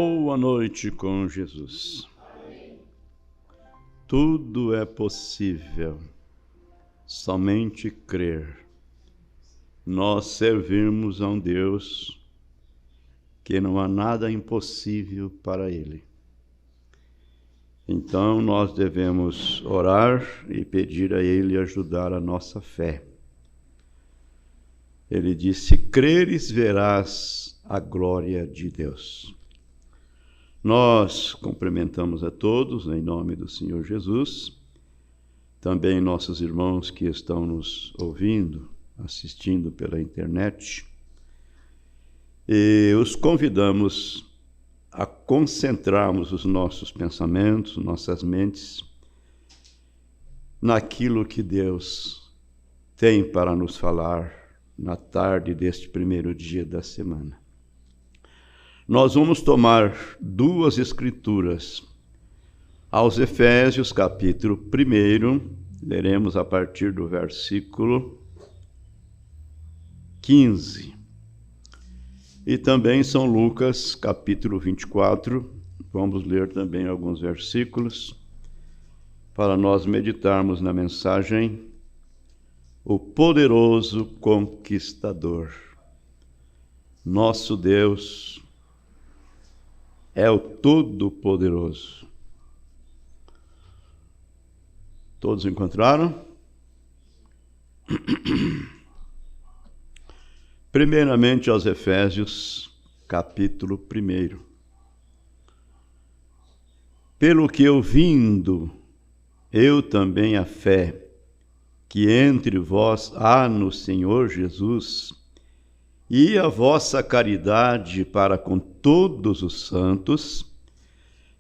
Boa noite com Jesus. Tudo é possível, somente crer. Nós servimos a um Deus que não há nada impossível para Ele. Então nós devemos orar e pedir a Ele ajudar a nossa fé. Ele disse: se creres, verás a glória de Deus. Nós cumprimentamos a todos em nome do Senhor Jesus, também nossos irmãos que estão nos ouvindo, assistindo pela internet, e os convidamos a concentrarmos os nossos pensamentos, nossas mentes, naquilo que Deus tem para nos falar na tarde deste primeiro dia da semana. Nós vamos tomar duas escrituras. Aos Efésios, capítulo 1, leremos a partir do versículo 15. E também São Lucas, capítulo 24, vamos ler também alguns versículos, para nós meditarmos na mensagem: o poderoso conquistador. Nosso Deus é o Todo-Poderoso. Todos encontraram? Primeiramente aos Efésios, capítulo 1. Pelo que ouvindo, eu também a fé que entre vós há no Senhor Jesus, e a vossa caridade para com todos os santos,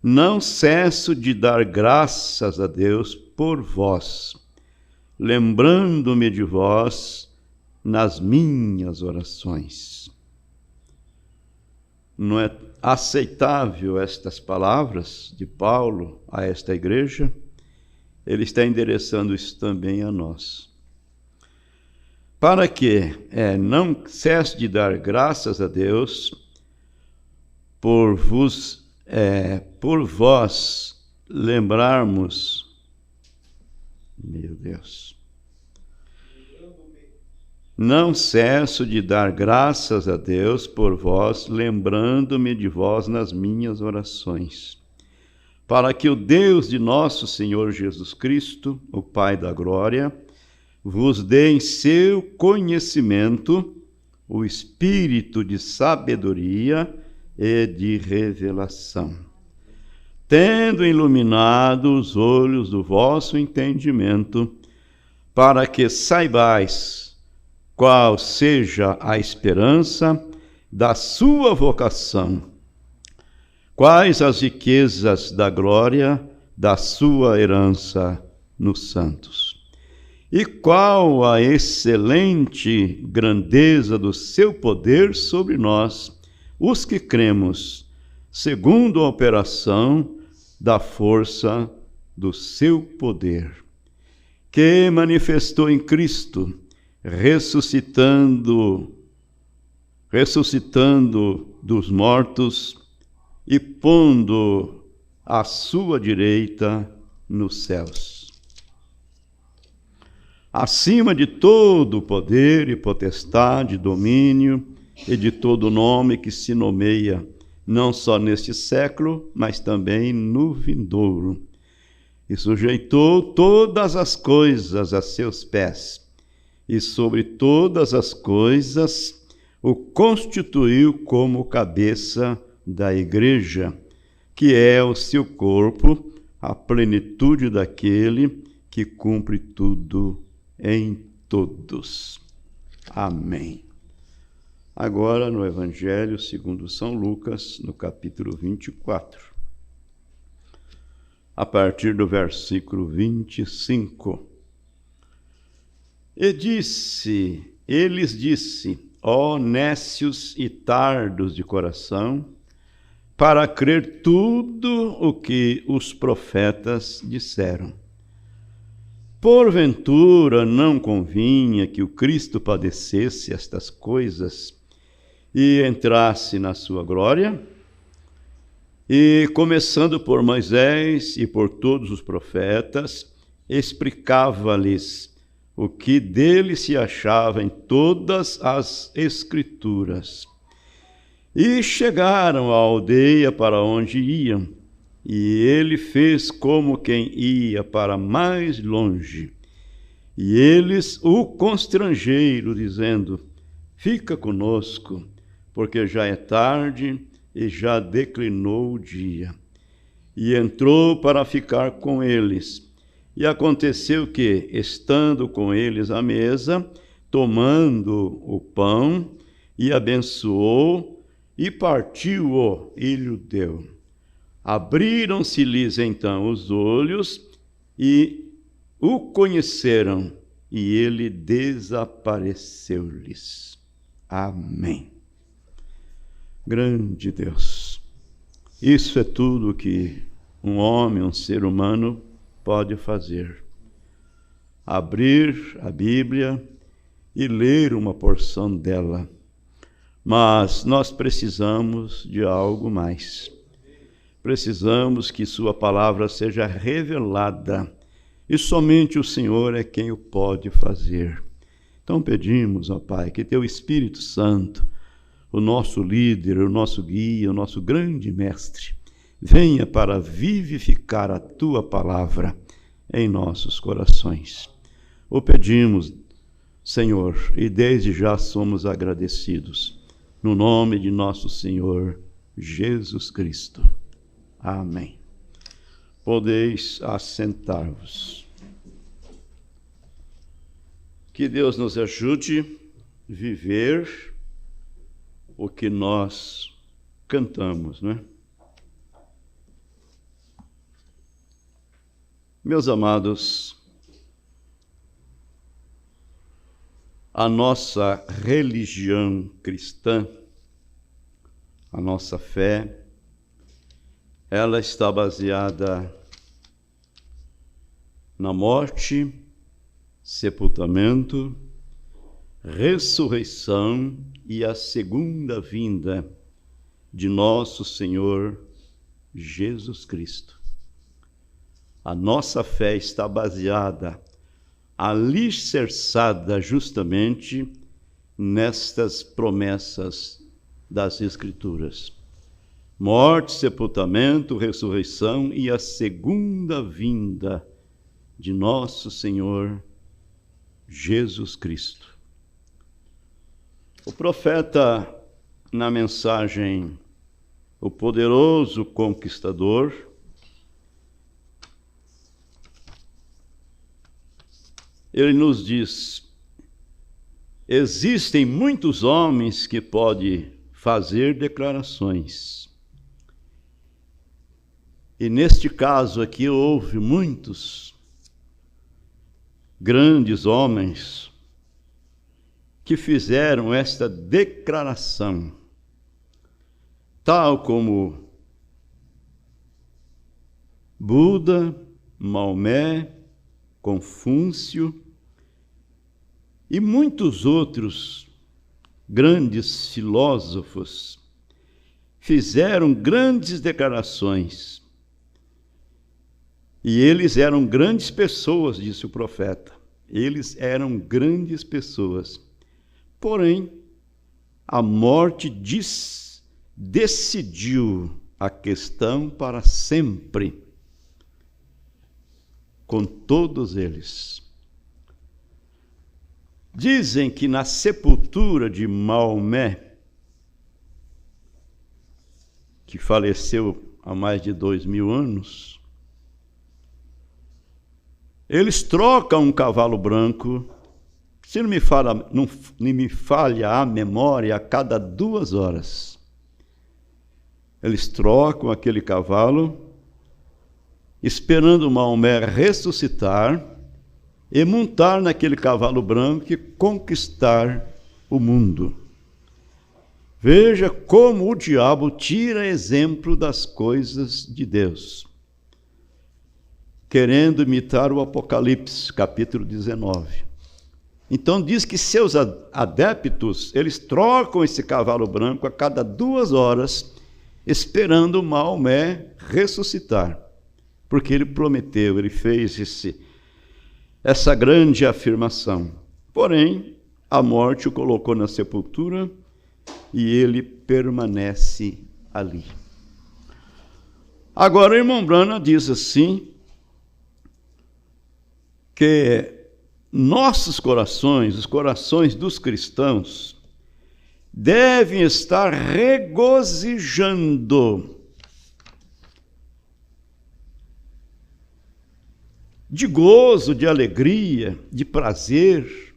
não cesso de dar graças a Deus por vós, lembrando-me de vós nas minhas orações. Não é aceitável estas palavras de Paulo a esta igreja? Ele está endereçando isso também a nós. Para que não cesse de dar graças a Deus por vós lembrarmos, meu Deus, não cesso de dar graças a Deus por vós, lembrando-me de vós nas minhas orações, para que o Deus de nosso Senhor Jesus Cristo, o Pai da glória, vos dê em seu conhecimento o espírito de sabedoria e de revelação, tendo iluminado os olhos do vosso entendimento, para que saibais qual seja a esperança da sua vocação, quais as riquezas da glória da sua herança nos santos, e qual a excelente grandeza do seu poder sobre nós, os que cremos, segundo a operação da força do seu poder, que manifestou em Cristo, ressuscitando dos mortos e pondo à sua direita nos céus, acima de todo poder e potestade, domínio e de todo nome que se nomeia, não só neste século, mas também no vindouro. E sujeitou todas as coisas a seus pés, e sobre todas as coisas o constituiu como cabeça da igreja, que é o seu corpo, a plenitude daquele que cumpre tudo em todos. Amém. Agora no Evangelho segundo São Lucas, no capítulo 24, a partir do versículo 25. Eles disse, ó nécios e tardos de coração, para crer tudo o que os profetas disseram. Porventura não convinha que o Cristo padecesse estas coisas e entrasse na sua glória? E, começando por Moisés e por todos os profetas, explicava-lhes o que dele se achava em todas as Escrituras. E chegaram à aldeia para onde iam, e ele fez como quem ia para mais longe. E eles o constrangeram, dizendo: fica conosco, porque já é tarde e já declinou o dia. E entrou para ficar com eles. E aconteceu que, estando com eles à mesa, tomando o pão, e abençoou, e partiu-o, e lhe deu. Abriram-se-lhes então os olhos, e o conheceram, e ele desapareceu-lhes. Amém. Grande Deus, isso é tudo que um homem, um ser humano pode fazer. Abrir a Bíblia e ler uma porção dela. Mas nós precisamos de algo mais. Precisamos que sua palavra seja revelada, e somente o Senhor é quem o pode fazer. Então pedimos, ó Pai, que teu Espírito Santo, o nosso líder, o nosso guia, o nosso grande mestre, venha para vivificar a tua palavra em nossos corações. O pedimos, Senhor, e desde já somos agradecidos, no nome de nosso Senhor Jesus Cristo. Amém. Podeis assentar-vos. Que Deus nos ajude a viver o que nós cantamos, não é? Meus amados, a nossa religião cristã, a nossa fé, ela está baseada na morte, sepultamento, ressurreição e a segunda vinda de nosso Senhor Jesus Cristo. A nossa fé está baseada, alicerçada justamente nestas promessas das Escrituras. Morte, sepultamento, ressurreição e a segunda vinda de nosso Senhor Jesus Cristo. O profeta, na mensagem O Poderoso Conquistador, ele nos diz: existem muitos homens que podem fazer declarações. E neste caso aqui houve muitos grandes homens que fizeram esta declaração, tal como Buda, Maomé, Confúcio e muitos outros grandes filósofos fizeram grandes declarações. E eles eram grandes pessoas, disse o profeta. Eles eram grandes pessoas. Porém, a morte decidiu a questão para sempre com todos eles. Dizem que na sepultura de Maomé, que faleceu há mais de 2000 anos, eles trocam um cavalo branco, se não me falha a memória, a cada 2 horas. Eles trocam aquele cavalo, esperando Maomé ressuscitar e montar naquele cavalo branco e conquistar o mundo. Veja como o diabo tira exemplo das coisas de Deus, querendo imitar o Apocalipse, capítulo 19. Então diz que seus adeptos, eles trocam esse cavalo branco a cada 2 horas esperando Maomé ressuscitar, porque ele prometeu, ele fez essa grande afirmação. Porém, a morte o colocou na sepultura e ele permanece ali. Agora, o irmão Branham diz assim, que nossos corações, os corações dos cristãos, devem estar regozijando de gozo, de alegria, de prazer,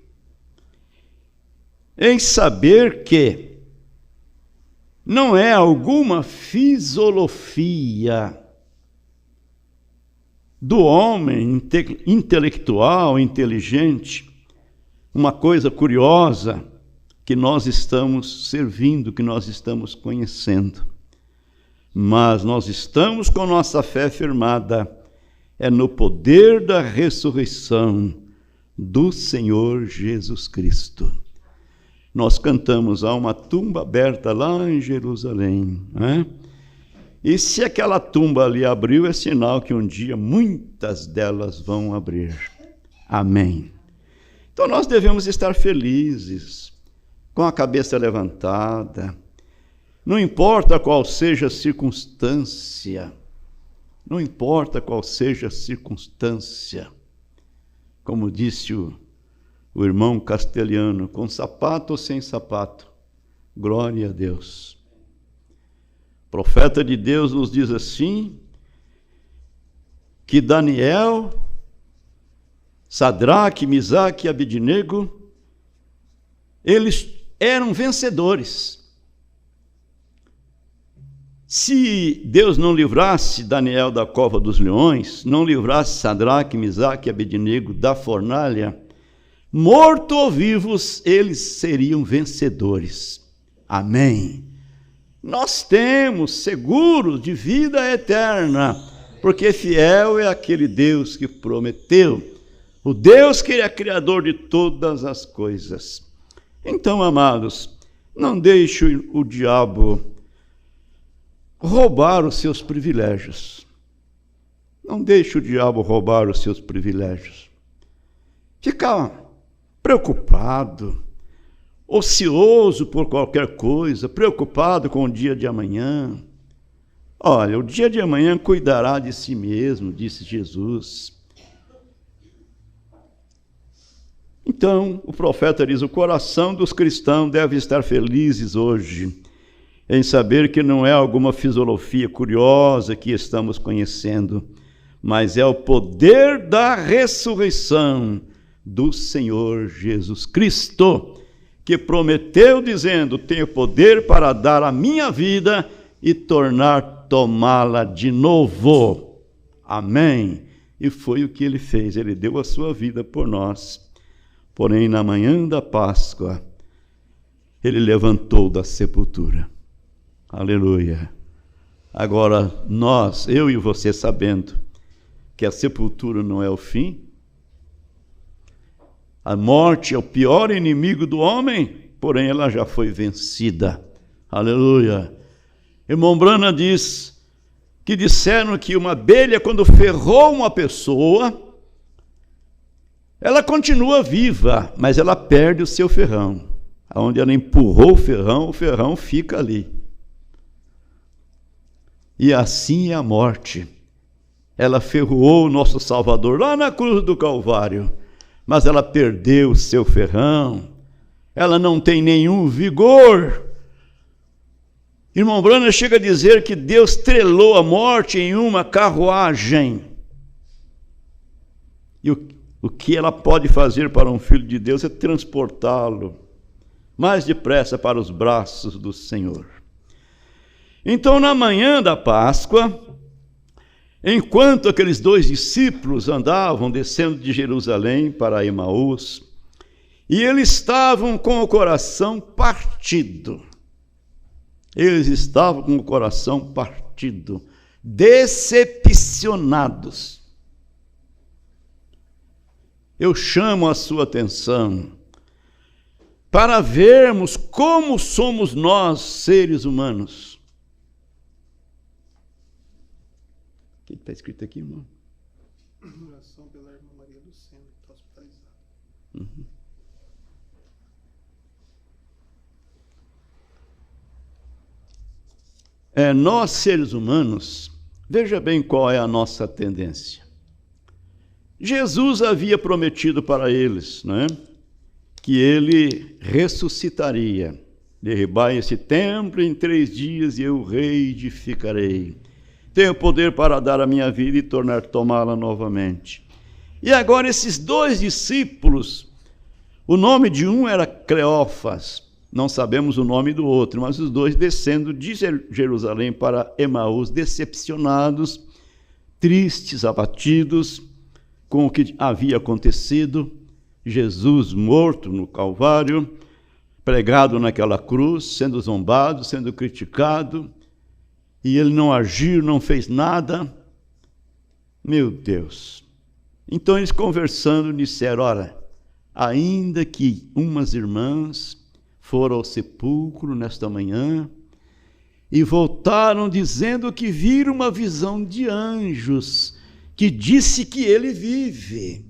em saber que não é alguma fisiologia do homem intelectual, inteligente, uma coisa curiosa que nós estamos servindo, que nós estamos conhecendo. Mas nós estamos com nossa fé firmada, é no poder da ressurreição do Senhor Jesus Cristo. Nós cantamos, há uma tumba aberta lá em Jerusalém, né? E se aquela tumba ali abriu, é sinal que um dia muitas delas vão abrir. Amém. Então nós devemos estar felizes, com a cabeça levantada, não importa qual seja a circunstância, não importa qual seja a circunstância, como disse o irmão Castelhano, com sapato ou sem sapato, glória a Deus. O profeta de Deus nos diz assim, que Daniel, Sadraque, Misaque e Abednego, eles eram vencedores. Se Deus não livrasse Daniel da cova dos leões, não livrasse Sadraque, Misaque e Abednego da fornalha, morto ou vivos, eles seriam vencedores. Amém. Nós temos seguro de vida eterna, porque fiel é aquele Deus que prometeu, o Deus que é criador de todas as coisas. Então, amados, não deixe o diabo roubar os seus privilégios. Não deixe o diabo roubar os seus privilégios. Ficar preocupado, ocioso por qualquer coisa, preocupado com o dia de amanhã. Olha, o dia de amanhã cuidará de si mesmo, disse Jesus. Então, o profeta diz, o coração dos cristãos deve estar felizes hoje, em saber que não é alguma filosofia curiosa que estamos conhecendo, mas é o poder da ressurreição do Senhor Jesus Cristo, que prometeu dizendo, tenho poder para dar a minha vida e tomá-la de novo. Amém. E foi o que ele fez, ele deu a sua vida por nós. Porém, na manhã da Páscoa, ele levantou da sepultura. Aleluia. Agora, nós, eu e você, sabendo que a sepultura não é o fim, a morte é o pior inimigo do homem, porém ela já foi vencida. Aleluia. Irmão Branham diz que disseram que uma abelha, quando ferrou uma pessoa, ela continua viva, mas ela perde o seu ferrão. Onde ela empurrou o ferrão fica ali. E assim é a morte. Ela ferroou o nosso Salvador lá na cruz do Calvário, mas ela perdeu o seu ferrão, ela não tem nenhum vigor. Irmão Branham chega a dizer que Deus trelou a morte em uma carruagem. E o que ela pode fazer para um filho de Deus é transportá-lo mais depressa para os braços do Senhor. Então, na manhã da Páscoa, enquanto aqueles dois discípulos andavam descendo de Jerusalém para Emaús, e eles estavam com o coração partido. Eles estavam com o coração partido, decepcionados. Eu chamo a sua atenção para vermos como somos nós, seres humanos. que está escrito aqui, irmão? Oração pela irmã Maria do Sena, que está hospitalizada. Nós, seres humanos, veja bem qual é a nossa tendência. Jesus havia prometido para eles, né, que ele ressuscitaria. Derribai esse templo em 3 dias e eu reedificarei. Tenho poder para dar a minha vida e tomá-la novamente. E agora esses 2 discípulos, o nome de um era Cleófas, não sabemos o nome do outro, mas os 2 descendo de Jerusalém para Emaús, decepcionados, tristes, abatidos com o que havia acontecido. Jesus morto no Calvário, pregado naquela cruz, sendo zombado, sendo criticado, e ele não agiu, não fez nada. Meu Deus! Então eles conversando disseram, ora, ainda que umas irmãs foram ao sepulcro nesta manhã e voltaram dizendo que viram uma visão de anjos que disse que ele vive.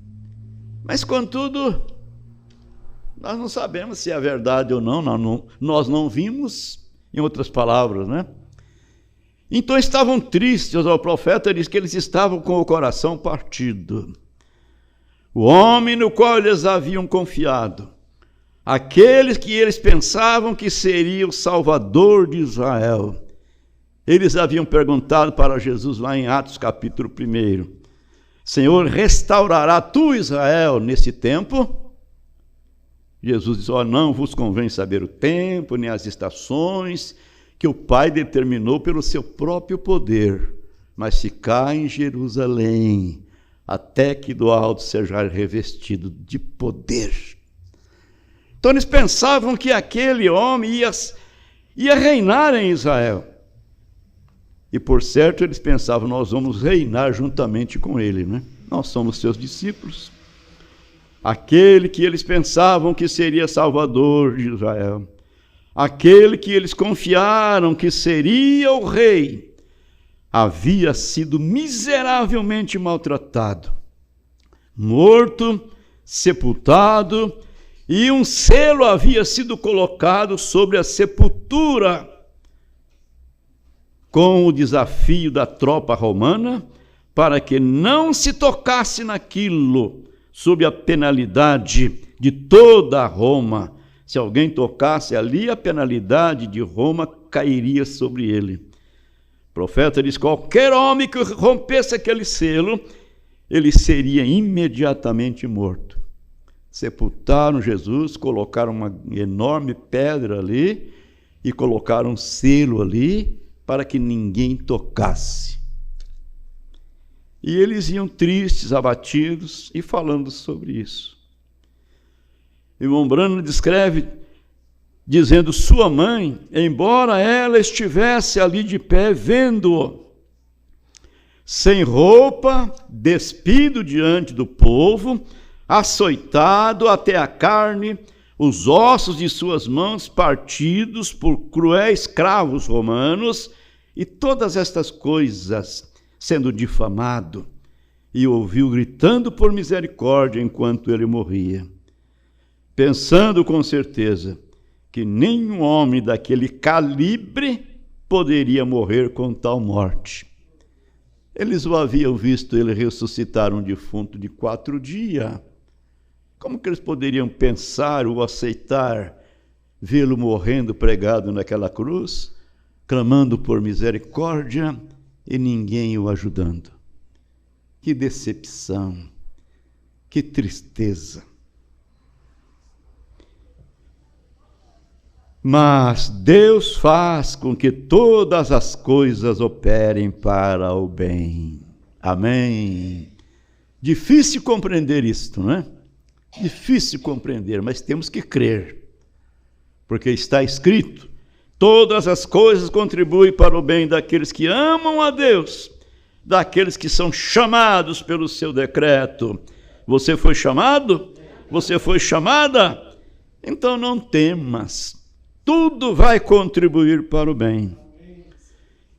Mas, contudo, nós não sabemos se é verdade ou não, nós não vimos, em outras palavras, né? Então estavam tristes, o profeta diz que eles estavam com o coração partido. O homem no qual eles haviam confiado, aqueles que eles pensavam que seria o Salvador de Israel, eles haviam perguntado para Jesus lá em Atos capítulo 1, Senhor, restaurará tu Israel nesse tempo? Jesus disse, não vos convém saber o tempo, nem as estações, que o Pai determinou pelo seu próprio poder, mas ficai em Jerusalém, até que do alto seja revestido de poder. Então eles pensavam que aquele homem ia reinar em Israel. E por certo eles pensavam, nós vamos reinar juntamente com ele, né? Nós somos seus discípulos. Aquele que eles pensavam que seria Salvador de Israel, aquele que eles confiaram que seria o rei, havia sido miseravelmente maltratado, morto, sepultado, e um selo havia sido colocado sobre a sepultura, com o desafio da tropa romana, para que não se tocasse naquilo, sob a penalidade de toda a Roma. Se alguém tocasse ali, a penalidade de Roma cairia sobre ele. O profeta diz, qualquer homem que rompesse aquele selo, ele seria imediatamente morto. Sepultaram Jesus, colocaram uma enorme pedra ali e colocaram um selo ali para que ninguém tocasse. E eles iam tristes, abatidos e falando sobre isso. O irmão Branham descreve dizendo, sua mãe, embora ela estivesse ali de pé vendo-o, sem roupa, despido diante do povo, açoitado até a carne, os ossos de suas mãos partidos por cruéis cravos romanos, e todas estas coisas sendo difamado, e ouviu gritando por misericórdia enquanto ele morria, pensando com certeza que nenhum homem daquele calibre poderia morrer com tal morte. Eles o haviam visto ele ressuscitar um defunto de 4 dias. Como que eles poderiam pensar ou aceitar vê-lo morrendo pregado naquela cruz, clamando por misericórdia e ninguém o ajudando? Que decepção, que tristeza. Mas Deus faz com que todas as coisas operem para o bem. Amém. Difícil compreender isto, não é? Difícil compreender, mas temos que crer. Porque está escrito, todas as coisas contribuem para o bem daqueles que amam a Deus, daqueles que são chamados pelo seu decreto. Você foi chamado? Você foi chamada? Então não temas. Tudo vai contribuir para o bem.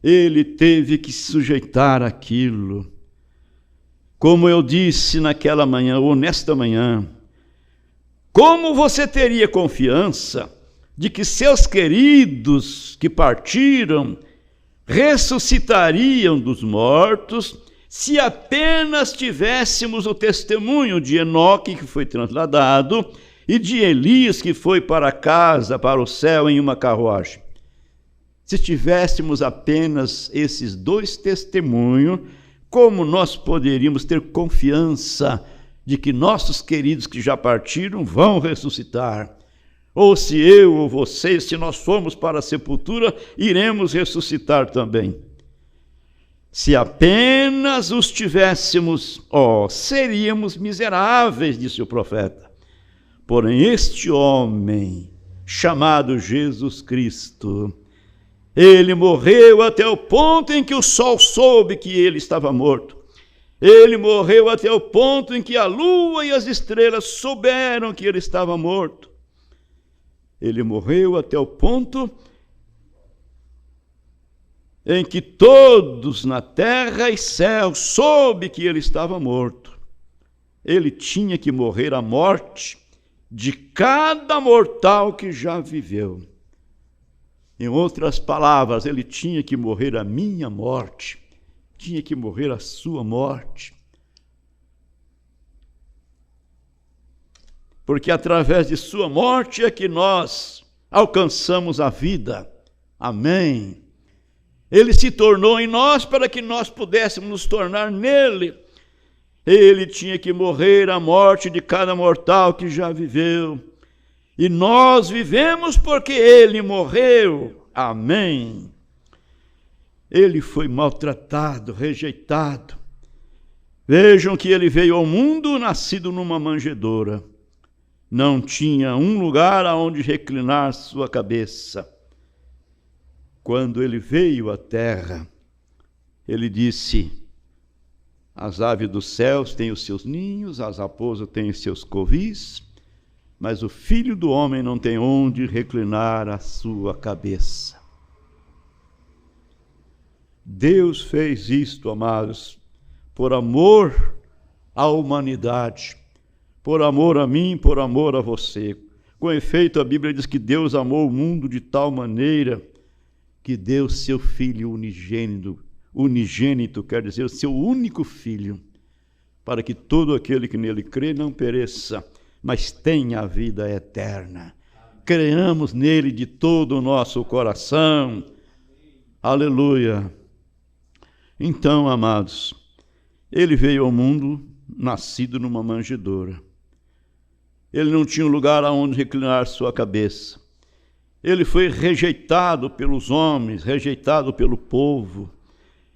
Ele teve que se sujeitar àquilo. Como eu disse naquela manhã, ou nesta manhã, como você teria confiança de que seus queridos que partiram ressuscitariam dos mortos se apenas tivéssemos o testemunho de Enoque, que foi trasladado, e de Elias, que foi para casa, para o céu, em uma carruagem? Se tivéssemos apenas esses dois testemunhos, como nós poderíamos ter confiança de que nossos queridos que já partiram vão ressuscitar? Ou se eu ou você, se nós formos para a sepultura, iremos ressuscitar também? Se apenas os tivéssemos, seríamos miseráveis, disse o profeta. Porém, este homem, chamado Jesus Cristo, ele morreu até o ponto em que o sol soube que ele estava morto. Ele morreu até o ponto em que a lua e as estrelas souberam que ele estava morto. Ele morreu até o ponto em que todos na terra e céu soube que ele estava morto. Ele tinha que morrer a morte de cada mortal que já viveu. Em outras palavras, ele tinha que morrer a minha morte, tinha que morrer a sua morte. Porque através de sua morte é que nós alcançamos a vida. Amém. Ele se tornou em nós para que nós pudéssemos nos tornar nele. Ele tinha que morrer a morte de cada mortal que já viveu. E nós vivemos porque ele morreu. Amém. Ele foi maltratado, rejeitado. Vejam que ele veio ao mundo nascido numa manjedoura. Não tinha um lugar aonde reclinar sua cabeça. Quando ele veio à terra, ele disse: as aves dos céus têm os seus ninhos, as raposas têm os seus covis, mas o Filho do Homem não tem onde reclinar a sua cabeça. Deus fez isto, amados, por amor à humanidade, por amor a mim, por amor a você. Com efeito, a Bíblia diz que Deus amou o mundo de tal maneira que deu seu Filho unigênito, quer dizer, o seu único Filho, para que todo aquele que nele crê não pereça, mas tenha a vida eterna. Creamos nele de todo o nosso coração. Aleluia. Então, amados, ele veio ao mundo nascido numa manjedoura. Ele não tinha um lugar aonde reclinar sua cabeça. Ele foi rejeitado pelos homens, rejeitado pelo povo.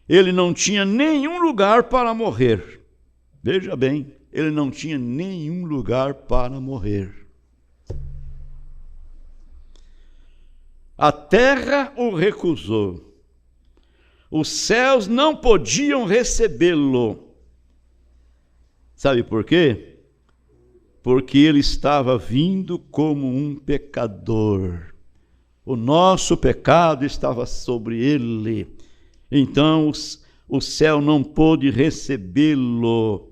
Ele não tinha nenhum lugar para morrer. Veja bem, ele não tinha nenhum lugar para morrer. A terra o recusou. Os céus não podiam recebê-lo. Sabe por quê? Porque ele estava vindo como um pecador. O nosso pecado estava sobre ele. Então o céu não pôde recebê-lo.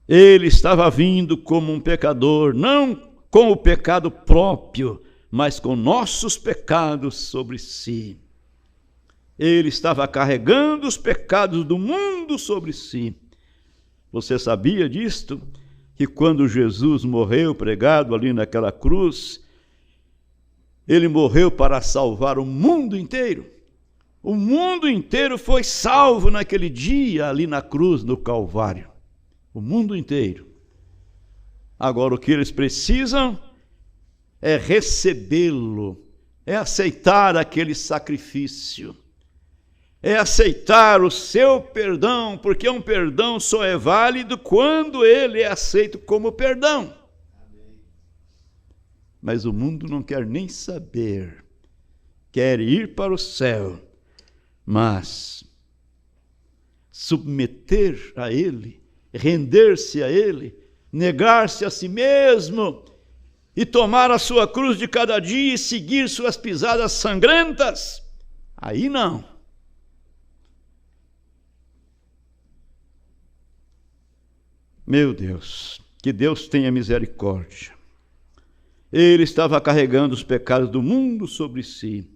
Ele estava vindo como um pecador, não com o pecado próprio, mas com nossos pecados sobre si. Ele estava carregando os pecados do mundo sobre si. Você sabia disto? Que quando Jesus morreu pregado ali naquela cruz, ele morreu para salvar o mundo inteiro. O mundo inteiro foi salvo naquele dia ali na cruz, no Calvário. O mundo inteiro. Agora o que eles precisam é recebê-lo, é aceitar aquele sacrifício, é aceitar o seu perdão, porque um perdão só é válido quando ele é aceito como perdão. Mas o mundo não quer nem saber, quer ir para o céu, mas submeter a ele, render-se a ele, negar-se a si mesmo e tomar a sua cruz de cada dia e seguir suas pisadas sangrentas, Aí não. Meu Deus, que Deus tenha misericórdia. Ele estava carregando os pecados do mundo sobre si.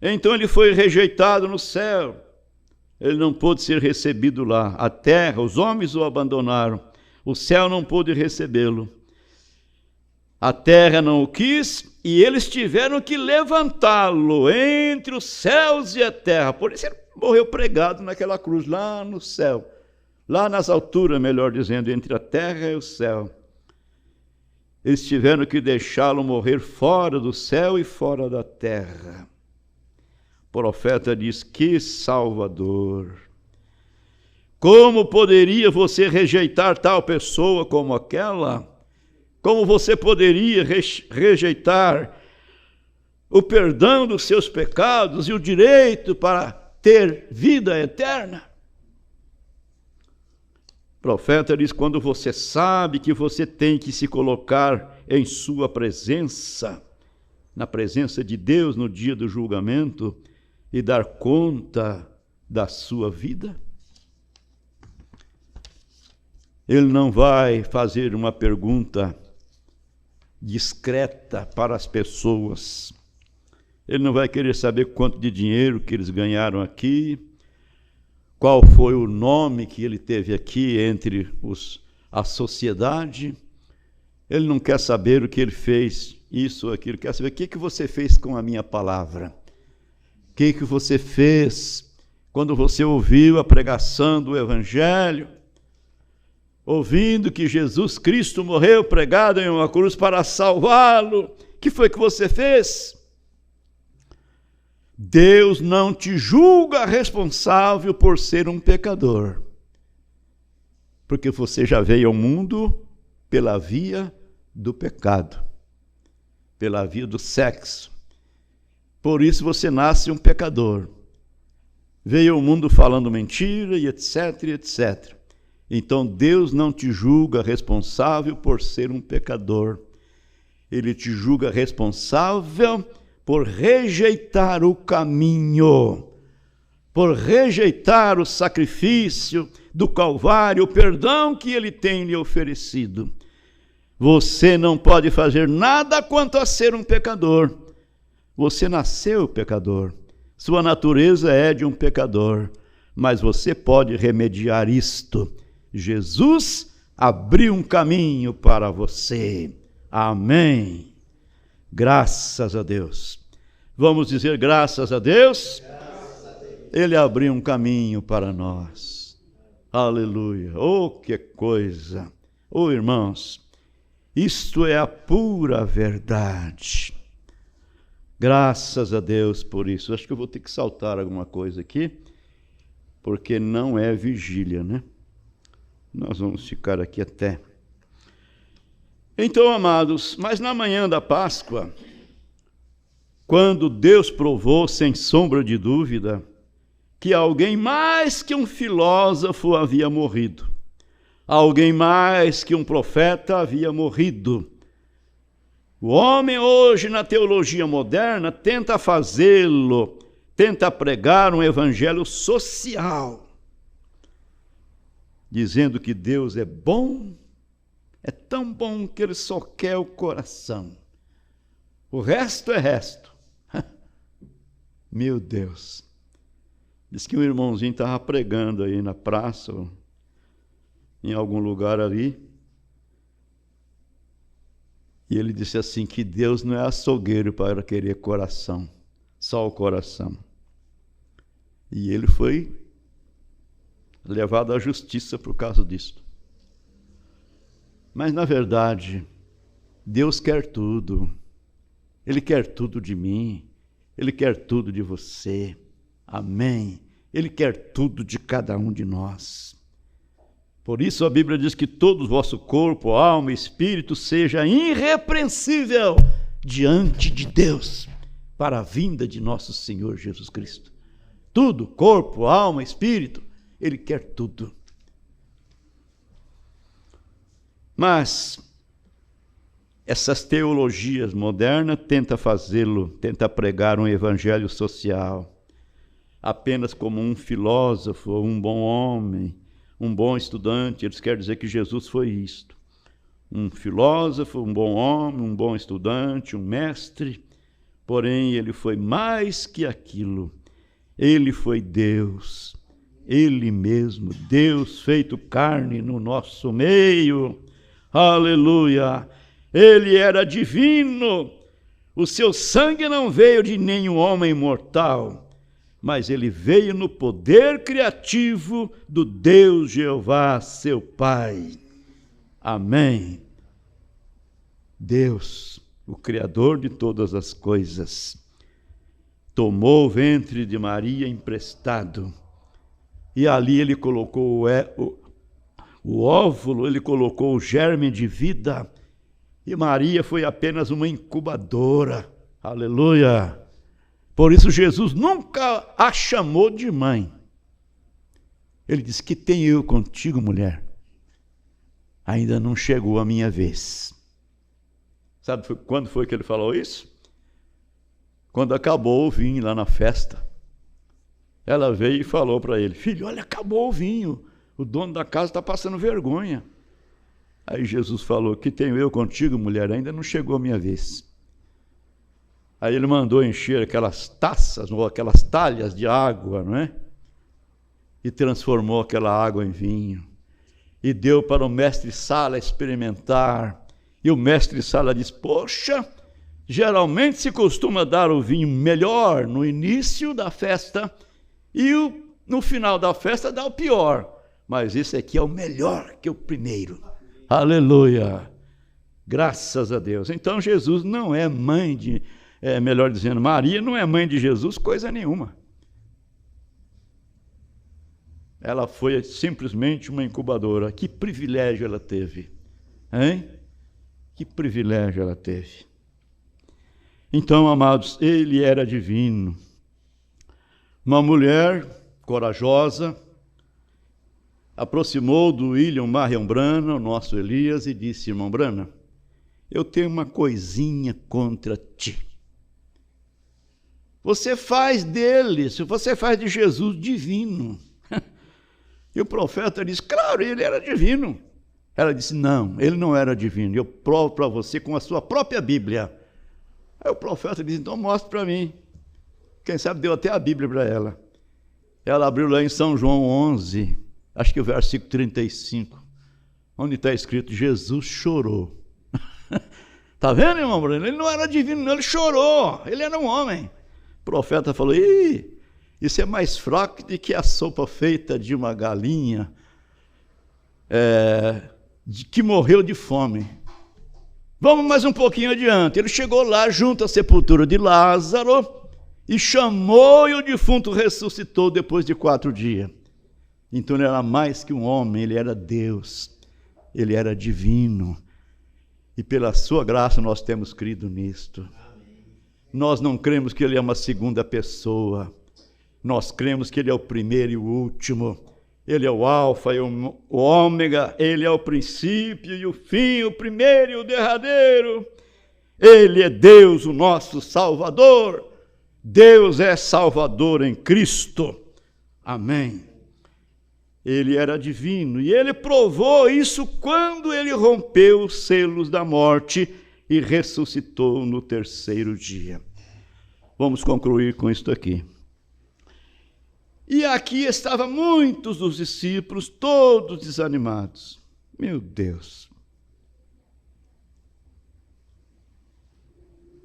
Então ele foi rejeitado no céu. Ele não pôde ser recebido lá. A terra, os homens o abandonaram. O céu não pôde recebê-lo. A terra não o quis e eles tiveram que levantá-lo entre os céus e a terra. Por isso ele morreu pregado naquela cruz lá no céu. Lá nas alturas, melhor dizendo, entre a terra e o céu. Eles tiveram que deixá-lo morrer fora do céu e fora da terra. O profeta diz: que Salvador! Como poderia você rejeitar tal pessoa como aquela? Como você poderia rejeitar o perdão dos seus pecados e o direito para ter vida eterna? O profeta diz: quando você sabe que você tem que se colocar em sua presença, na presença de Deus no dia do julgamento, e dar conta da sua vida, ele não vai fazer uma pergunta discreta para as pessoas. Ele não vai querer saber quanto de dinheiro que eles ganharam aqui, qual foi o nome que ele teve aqui entre a sociedade. Ele não quer saber o que ele fez, isso ou aquilo. Quer saber o que você fez com a minha palavra. O que você fez quando você ouviu a pregação do Evangelho, ouvindo que Jesus Cristo morreu pregado em uma cruz para salvá-lo? O que foi que você fez? Deus não te julga responsável por ser um pecador, porque você já veio ao mundo pela via do pecado, pela via do sexo. Por isso você nasce um pecador. Veio ao mundo falando mentira e etc, etc. Então Deus não te julga responsável por ser um pecador. Ele te julga responsável por rejeitar o caminho, por rejeitar o sacrifício do Calvário, o perdão que ele tem lhe oferecido. Você não pode fazer nada quanto a ser um pecador. Você nasceu pecador. Sua natureza é de um pecador, mas você pode remediar isto. Jesus abriu um caminho para você. Amém. Graças a Deus. Vamos dizer graças a Deus? Graças a Deus. Ele abriu um caminho para nós. Aleluia. Oh, que coisa. Oh, irmãos, isto é a pura verdade. Graças a Deus por isso. Acho que eu vou ter que saltar alguma coisa aqui, porque não é vigília, né? Nós vamos ficar aqui até. Então, amados, mas na manhã da Páscoa, quando Deus provou, sem sombra de dúvida, que alguém mais que um filósofo havia morrido, alguém mais que um profeta havia morrido. O homem hoje, na teologia moderna, tenta fazê-lo, tenta pregar um evangelho social, dizendo que Deus é bom, é tão bom que ele só quer o coração. O resto é resto. Meu Deus. Diz que um irmãozinho estava pregando aí na praça, ou em algum lugar ali, e ele disse assim, que Deus não é açougueiro para querer coração, só o coração. E ele foi levado à justiça por causa disso. Mas, na verdade, Deus quer tudo. Ele quer tudo de mim. Ele quer tudo de você. Amém. Ele quer tudo de cada um de nós. Por isso a Bíblia diz que todo o vosso corpo, alma e espírito seja irrepreensível diante de Deus para a vinda de nosso Senhor Jesus Cristo. Tudo, corpo, alma, espírito, Ele quer tudo. Mas essas teologias modernas tentam fazê-lo, tentam pregar um evangelho social. apenas como um filósofo, um bom homem, um bom estudante. Eles querem dizer que Jesus foi isto. Um filósofo, um bom homem, um bom estudante, um mestre. Porém, ele foi mais que aquilo. Ele foi Deus. Ele mesmo, Deus feito carne no nosso meio. Aleluia! Ele era divino. O seu sangue não veio de nenhum homem mortal, mas ele veio no poder criativo do Deus Jeová, seu Pai. Amém. Deus, o Criador de todas as coisas, tomou o ventre de Maria emprestado, e ali ele colocou o óvulo, ele colocou o germe de vida, e Maria foi apenas uma incubadora. Aleluia! Por isso Jesus nunca a chamou de mãe. Ele disse: que tenho eu contigo, mulher? Ainda não chegou a minha vez. Sabe quando foi que ele falou isso? Quando acabou o vinho lá na festa. Ela veio e falou para ele: filho, olha, acabou o vinho. O dono da casa está passando vergonha. Aí Jesus falou: que tenho eu contigo, mulher? Ainda não chegou a minha vez. Aí ele mandou encher aquelas taças, ou aquelas talhas de água, não é? E transformou aquela água em vinho. E deu para o mestre-sala experimentar. E o mestre-sala disse: poxa, geralmente se costuma dar o vinho melhor no início da festa, e no final da festa dá o pior. Mas esse aqui é o melhor que o primeiro. Aleluia! Graças a Deus. Então Jesus não é mãe de... melhor dizendo, Maria não é mãe de Jesus coisa nenhuma. Ela foi simplesmente uma incubadora. Que privilégio ela teve. Hein? Que privilégio ela teve. Então, amados, ele era divino. Uma mulher corajosa aproximou do William Marion Branham, o nosso Elias, e disse: irmão Branham, eu tenho uma coisinha contra ti. Você faz de Jesus divino. E o profeta disse: claro, ele era divino. Ela disse: não, ele não era divino. Eu provo para você com a sua própria Bíblia. Aí o profeta disse: então mostre para mim. Quem sabe deu até a Bíblia para ela. Ela abriu lá em São João 11, acho que o versículo 35, onde está escrito: Jesus chorou. Está vendo, irmão Bruno? Ele não era divino, não, ele chorou. Ele era um homem. O profeta falou: ih, isso é mais fraco do que a sopa feita de uma galinha que morreu de fome. Vamos mais um pouquinho adiante. Ele chegou lá junto à sepultura de Lázaro e chamou, e o defunto ressuscitou depois de 4 dias. Então ele era mais que um homem, ele era Deus, ele era divino. E pela sua graça nós temos crido nisto. Nós não cremos que ele é uma segunda pessoa. Nós cremos que ele é o primeiro e o último. Ele é o alfa e o ômega. Ele é o princípio e o fim, o primeiro e o derradeiro. Ele é Deus, o nosso Salvador. Deus é Salvador em Cristo. Amém. Ele era divino e ele provou isso quando ele rompeu os selos da morte e ressuscitou no 3º dia. Vamos concluir com isto aqui. E aqui estavam muitos dos discípulos, todos desanimados. Meu Deus!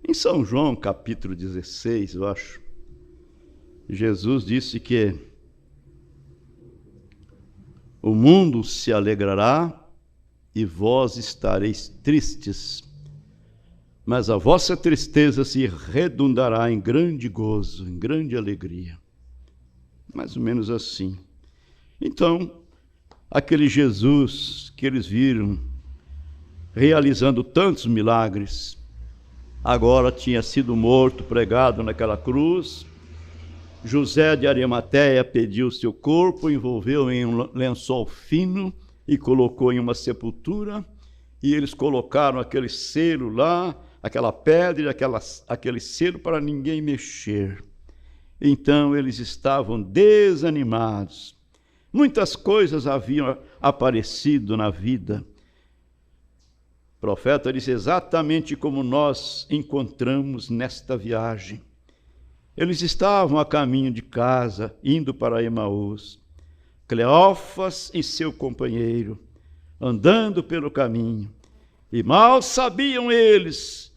Em São João, capítulo 16, eu acho, Jesus disse que o mundo se alegrará e vós estareis tristes, mas a vossa tristeza se redundará em grande gozo, em grande alegria. Mais ou menos assim. Então, aquele Jesus que eles viram realizando tantos milagres, agora tinha sido morto, pregado naquela cruz. José de Arimateia pediu seu corpo, envolveu em um lençol fino e colocou em uma sepultura, e eles colocaram aquele selo lá, aquela pedra, aquele selo para ninguém mexer. Então eles estavam desanimados. Muitas coisas haviam aparecido na vida. O profeta disse exatamente como nós encontramos nesta viagem. Eles estavam a caminho de casa, indo para Emaús. Cleófas e seu companheiro, andando pelo caminho. E mal sabiam eles,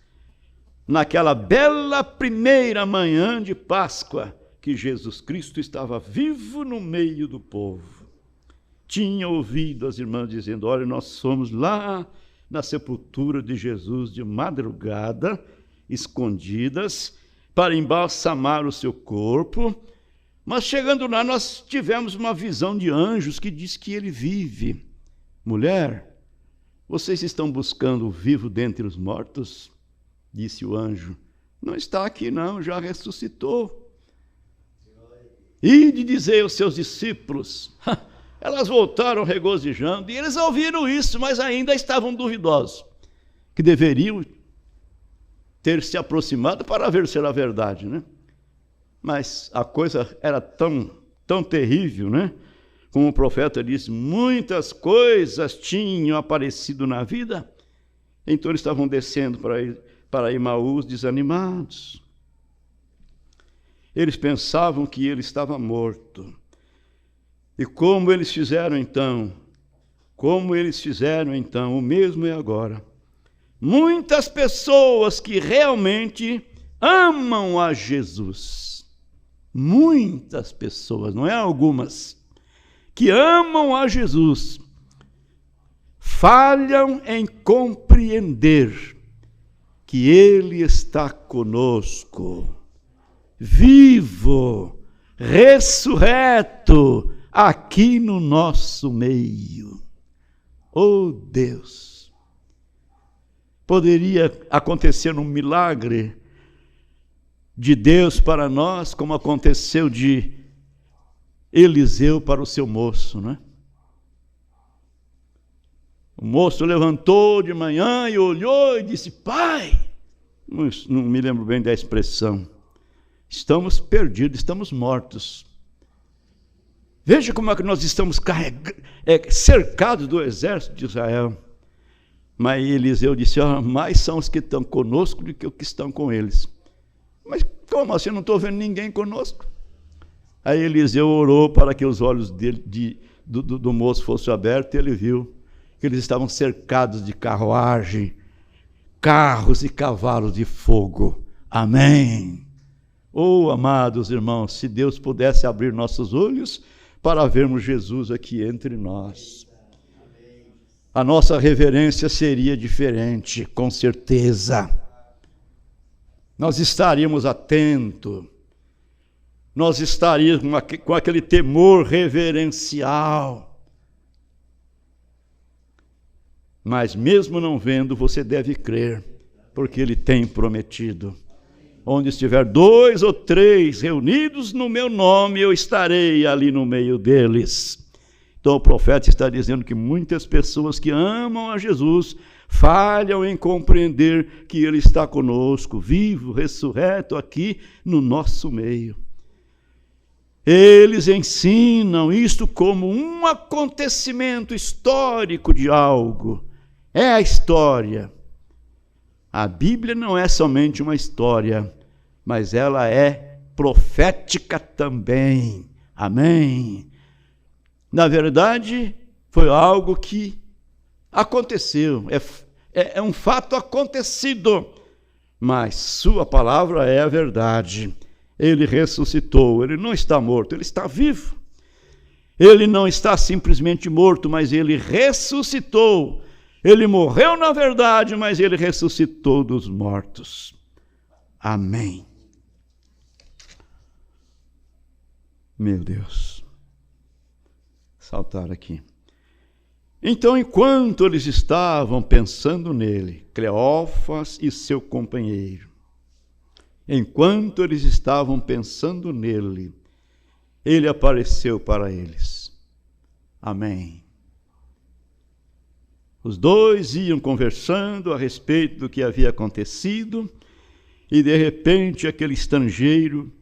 naquela bela primeira manhã de Páscoa, que Jesus Cristo estava vivo no meio do povo. Tinham ouvido as irmãs dizendo: olha, nós fomos lá na sepultura de Jesus de madrugada, escondidas, para embalsamar o seu corpo, mas chegando lá nós tivemos uma visão de anjos que diz que ele vive. Mulher, vocês estão buscando o vivo dentre os mortos? Disse o anjo. Não está aqui não, já ressuscitou. Ide dizer aos seus discípulos. Elas voltaram regozijando, e eles ouviram isso, mas ainda estavam duvidosos, que deveriam ter se aproximado para ver se era verdade, né? Mas a coisa era tão terrível, né? Como o profeta disse, muitas coisas tinham aparecido na vida, então eles estavam descendo para Emaús desanimados. Eles pensavam que ele estava morto. E como eles fizeram então? O mesmo é agora. Muitas pessoas que realmente amam a Jesus, muitas pessoas, não é algumas, que amam a Jesus, falham em compreender que Ele está conosco, vivo, ressurreto, aqui no nosso meio. Oh Deus! Poderia acontecer um milagre de Deus para nós, como aconteceu de Eliseu para o seu moço, né? O moço levantou de manhã e olhou e disse: Pai, não me lembro bem da expressão, estamos perdidos, estamos mortos. Veja como é que nós estamos cercados do exército de Israel. Mas Eliseu disse: mais são os que estão conosco do que os que estão com eles. Mas como assim? Eu não estou vendo ninguém conosco. Aí Eliseu orou para que os olhos do moço fossem abertos, e ele viu que eles estavam cercados de carruagem, carros e cavalos de fogo. Amém. Oh, amados irmãos, se Deus pudesse abrir nossos olhos para vermos Jesus aqui entre nós, a nossa reverência seria diferente, com certeza. Nós estaríamos atentos, nós estaríamos com aquele temor reverencial. Mas mesmo não vendo, você deve crer, porque Ele tem prometido. Onde estiver 2 ou 3 reunidos no meu nome, eu estarei ali no meio deles. Então o profeta está dizendo que muitas pessoas que amam a Jesus falham em compreender que Ele está conosco, vivo, ressurreto aqui no nosso meio. Eles ensinam isto como um acontecimento histórico de algo. É a história. A Bíblia não é somente uma história, mas ela é profética também. Amém. Na verdade, foi algo que aconteceu, é um fato acontecido, mas sua palavra é a verdade. Ele ressuscitou, ele não está morto, ele está vivo. Ele não está simplesmente morto, mas ele ressuscitou. Ele morreu na verdade, mas ele ressuscitou dos mortos. Amém. Meu Deus. Saltar aqui. Então, enquanto eles estavam pensando nele, Cleófas e seu companheiro, enquanto eles estavam pensando nele, ele apareceu para eles. Amém. Os dois iam conversando a respeito do que havia acontecido, e de repente aquele estrangeiro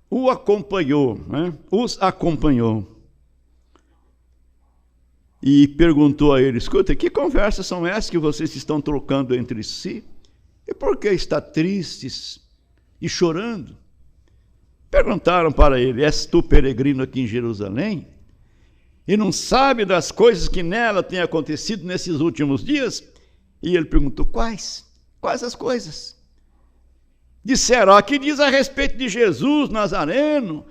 o acompanhou, né? Os acompanhou. E perguntou a ele: escuta, que conversas são essas que vocês estão trocando entre si? E por que está tristes e chorando? Perguntaram para ele: és tu peregrino aqui em Jerusalém? E não sabe das coisas que nela têm acontecido nesses últimos dias? E ele perguntou: quais? Quais as coisas? Disseram: aqui diz a respeito de Jesus Nazareno,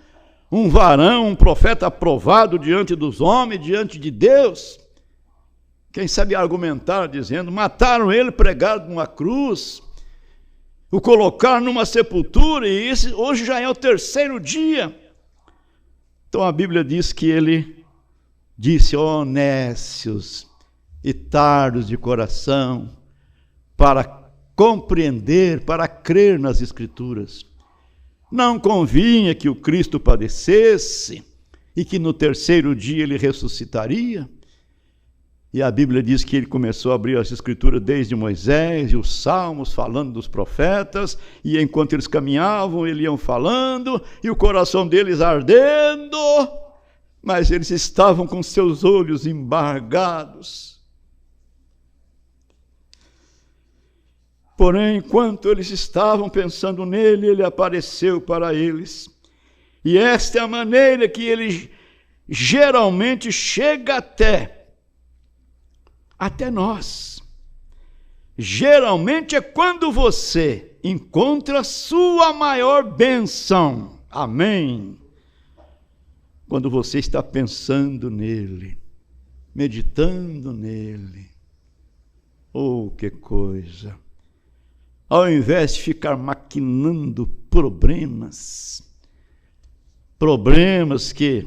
um varão, um profeta aprovado diante dos homens, diante de Deus. Quem sabe argumentar dizendo: mataram ele, pregaram numa cruz, o colocaram numa sepultura, e esse hoje já é o terceiro dia. Então a Bíblia diz que ele disse: ó nécios e tardos de coração, para compreender, para crer nas Escrituras. Não convinha que o Cristo padecesse e que no terceiro dia ele ressuscitaria? E a Bíblia diz que ele começou a abrir as Escrituras desde Moisés e os Salmos, falando dos profetas, e enquanto eles caminhavam, eles iam falando, e o coração deles ardendo, mas eles estavam com seus olhos embargados. Porém, enquanto eles estavam pensando nele, ele apareceu para eles. E esta é a maneira que ele geralmente chega até nós. Geralmente é quando você encontra a sua maior bênção. Amém? Quando você está pensando nele, meditando nele. Oh, que coisa! Ao invés de ficar maquinando problemas que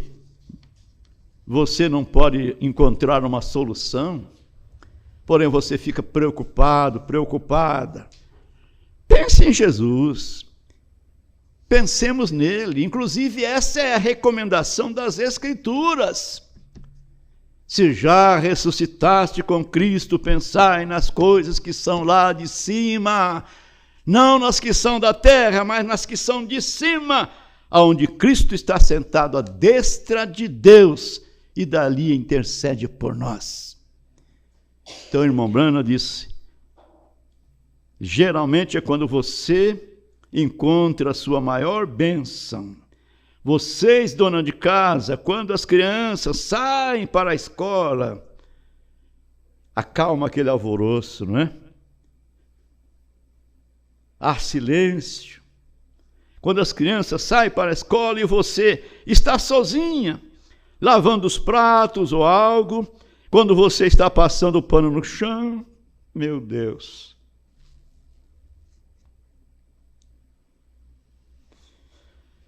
você não pode encontrar uma solução, porém você fica preocupado, preocupada. Pense em Jesus. Pensemos nele. Inclusive, essa é a recomendação das Escrituras. Se já ressuscitaste com Cristo, pensai nas coisas que são lá de cima, não nas que são da terra, mas nas que são de cima, onde Cristo está sentado à destra de Deus e dali intercede por nós. Então, o irmão Branham disse: geralmente é quando você encontra a sua maior bênção. Vocês, dona de casa, quando as crianças saem para a escola, acalma aquele alvoroço, não é? Há silêncio. Quando as crianças saem para a escola e você está sozinha, lavando os pratos ou algo, quando você está passando o pano no chão, meu Deus.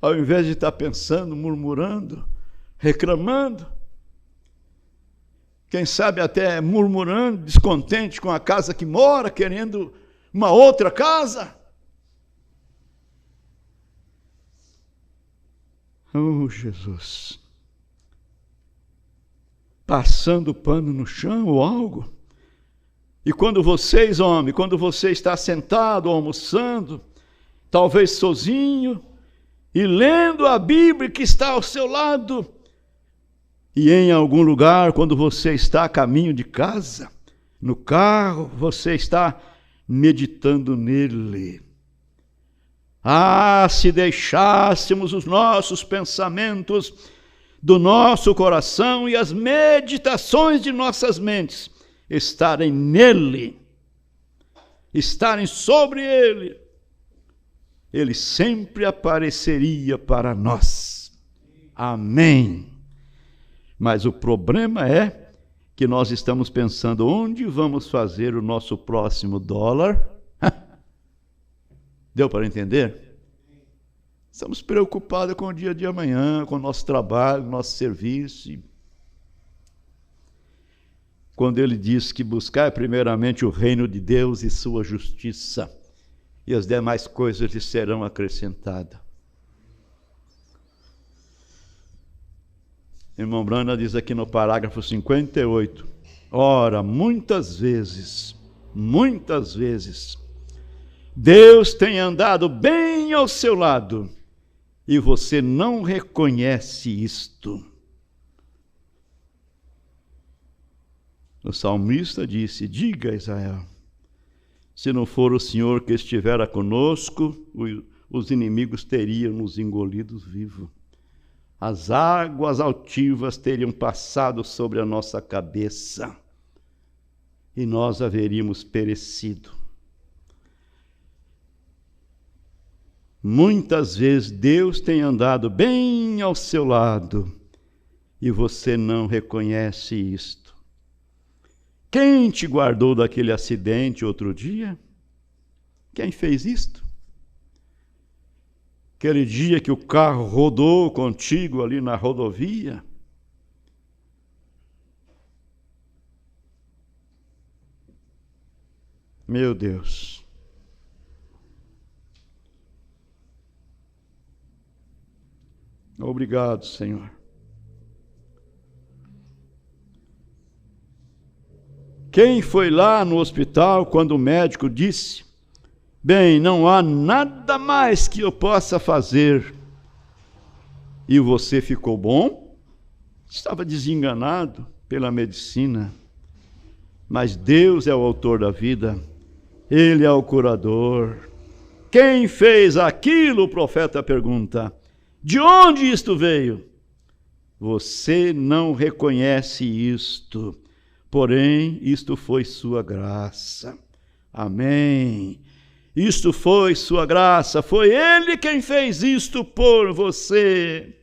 Ao invés de estar pensando, murmurando, reclamando, quem sabe até murmurando, descontente com a casa que mora, querendo uma outra casa. Oh, Jesus! Passando pano no chão ou algo. E quando vocês, homem, quando você está sentado, almoçando, talvez sozinho, e lendo a Bíblia que está ao seu lado, e em algum lugar, quando você está a caminho de casa, no carro, você está meditando nele. Ah, se deixássemos os nossos pensamentos do nosso coração e as meditações de nossas mentes estarem nele, estarem sobre ele, ele sempre apareceria para nós. Amém. Mas o problema é que nós estamos pensando onde vamos fazer o nosso próximo dólar. Deu para entender? Estamos preocupados com o dia de amanhã, com o nosso trabalho, nosso serviço. Quando ele diz que buscar primeiramente o reino de Deus e sua justiça, e as demais coisas lhe serão acrescentadas. Irmão Branham diz aqui no parágrafo 58, ora, muitas vezes, Deus tem andado bem ao seu lado e você não reconhece isto. O salmista disse: diga a Israel, se não for o Senhor que estivera conosco, os inimigos teriam nos engolido vivos. As águas altivas teriam passado sobre a nossa cabeça e nós haveríamos perecido. Muitas vezes Deus tem andado bem ao seu lado e você não reconhece isto. Quem te guardou daquele acidente outro dia? Quem fez isto? Aquele dia que o carro rodou contigo ali na rodovia? Meu Deus. Obrigado, Senhor. Quem foi lá no hospital quando o médico disse: bem, não há nada mais que eu possa fazer, e você ficou bom? Estava desenganado pela medicina. Mas Deus é o autor da vida, Ele é o curador. Quem fez aquilo? O profeta pergunta. De onde isto veio? Você não reconhece isto, porém isto foi sua graça. Amém. Isto foi sua graça, foi Ele quem fez isto por você.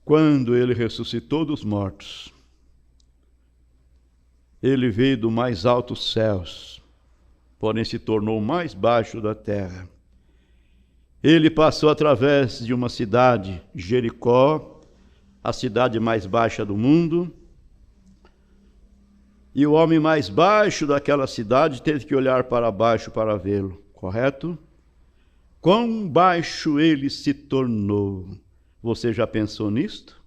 Quando Ele ressuscitou dos mortos, Ele veio do mais altos céus, porém se tornou mais baixo da terra. Ele passou através de uma cidade, Jericó, a cidade mais baixa do mundo, e o homem mais baixo daquela cidade teve que olhar para baixo para vê-lo, correto? Quão baixo ele se tornou. Você já pensou nisto?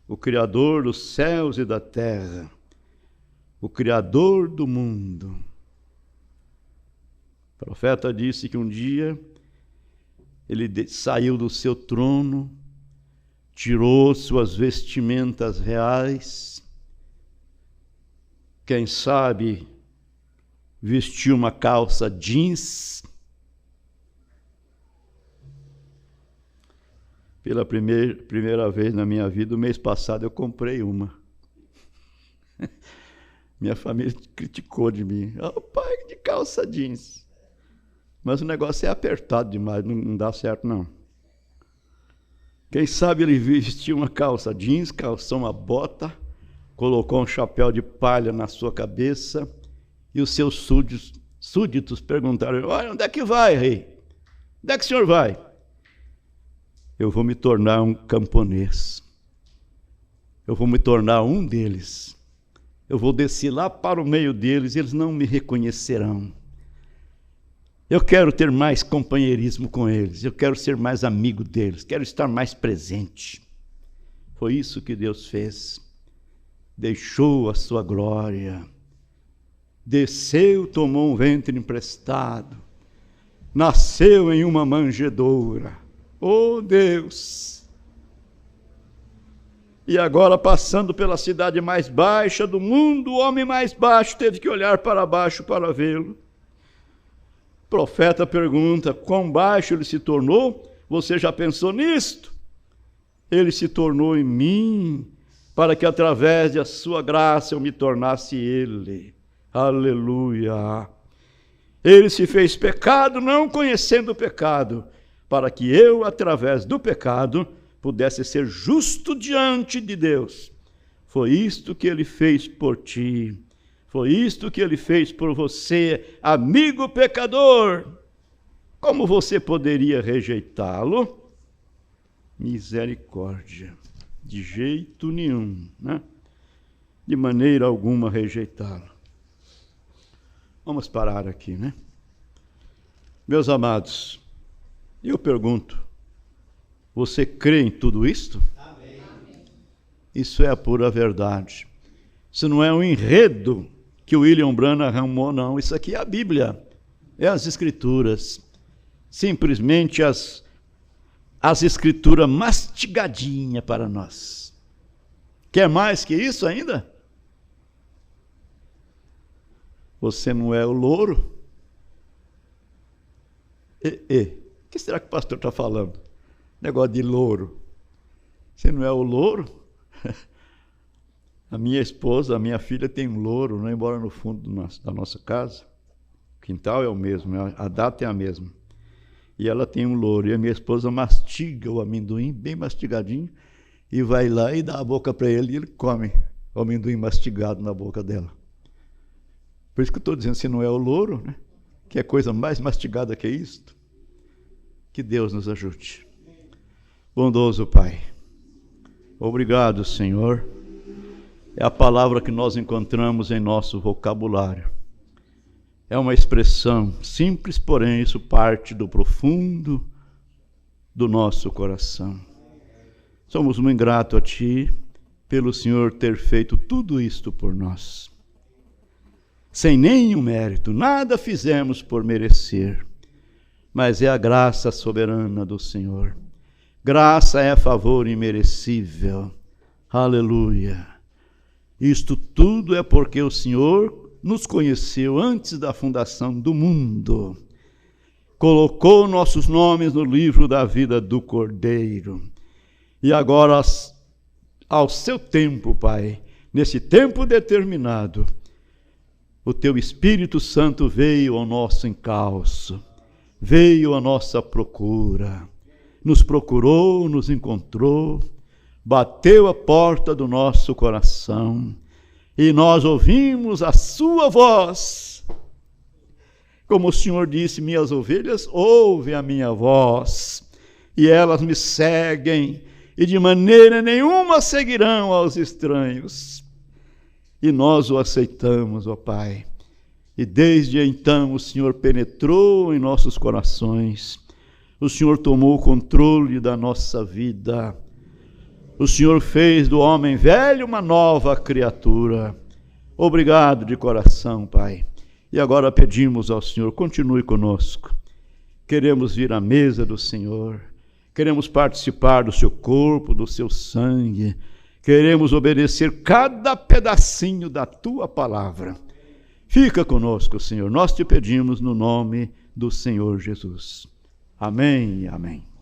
O Criador dos céus e da terra, o Criador do mundo. O profeta disse que um dia ele saiu do seu trono, tirou suas vestimentas reais, quem sabe vestiu uma calça jeans. Pela primeira vez na minha vida, o mês passado eu comprei uma. Minha família criticou de mim. Oh, pai, de calça jeans. Mas o negócio é apertado demais, não dá certo não. Quem sabe ele vestiu uma calça jeans, calçou uma bota, colocou um chapéu de palha na sua cabeça e os seus súditos perguntaram: olha, onde é que vai, rei? Onde é que o senhor vai? Eu vou me tornar um camponês. Eu vou me tornar um deles. Eu vou descer lá para o meio deles, eles não me reconhecerão. Eu quero ter mais companheirismo com eles, eu quero ser mais amigo deles, quero estar mais presente. Foi isso que Deus fez. Deixou a sua glória, desceu, tomou um ventre emprestado, nasceu em uma manjedoura. Oh, Deus! E agora, passando pela cidade mais baixa do mundo, o homem mais baixo teve que olhar para baixo para vê-lo. O profeta pergunta: quão baixo ele se tornou? Você já pensou nisto? Ele se tornou em mim, para que através da sua graça eu me tornasse ele. Aleluia! Ele se fez pecado, não conhecendo o pecado, para que eu, através do pecado, pudesse ser justo diante de Deus. Foi isto que ele fez por ti. Foi isto que ele fez por você, amigo pecador. Como você poderia rejeitá-lo? Misericórdia. De jeito nenhum, né? De maneira alguma rejeitá-lo. Vamos parar aqui, né? Meus amados, eu pergunto, você crê em tudo isto? Amém. Isso é a pura verdade. Isso não é um enredo que o William Branham arrumou, não. Isso aqui é a Bíblia, é as Escrituras. Simplesmente as Escrituras mastigadinhas para nós. Quer mais que isso ainda? Você não é o louro? O que será que o pastor está falando? Negócio de louro. Você não é o louro? A minha esposa, a minha filha tem um louro, não embora no fundo da nossa casa. O quintal é o mesmo, a data é a mesma. E ela tem um louro. E a minha esposa mastiga o amendoim, bem mastigadinho, e vai lá e dá a boca para ele e ele come o amendoim mastigado na boca dela. Por isso que eu estou dizendo, se não é o louro, né? Que é coisa mais mastigada que isto. Que Deus nos ajude. Bondoso Pai, obrigado, Senhor. É a palavra que nós encontramos em nosso vocabulário. É uma expressão simples, porém isso parte do profundo do nosso coração. Somos muito gratos a Ti pelo Senhor ter feito tudo isto por nós. Sem nenhum mérito, nada fizemos por merecer, mas é a graça soberana do Senhor. Graça é favor imerecível. Aleluia. Isto tudo é porque o Senhor nos conheceu antes da fundação do mundo. Colocou nossos nomes no livro da vida do Cordeiro. E agora, ao seu tempo, Pai, nesse tempo determinado, o Teu Espírito Santo veio ao nosso encalço, veio à nossa procura, nos procurou, nos encontrou, bateu a porta do nosso coração e nós ouvimos a sua voz. Como o Senhor disse, minhas ovelhas ouvem a minha voz e elas me seguem e de maneira nenhuma seguirão aos estranhos. E nós o aceitamos, ó Pai. E desde então o Senhor penetrou em nossos corações. O Senhor tomou o controle da nossa vida. O Senhor fez do homem velho uma nova criatura. Obrigado de coração, Pai. E agora pedimos ao Senhor, continue conosco. Queremos vir à mesa do Senhor. Queremos participar do seu corpo, do seu sangue. Queremos obedecer cada pedacinho da Tua palavra. Fica conosco, Senhor. Nós te pedimos no nome do Senhor Jesus. Amém e amém.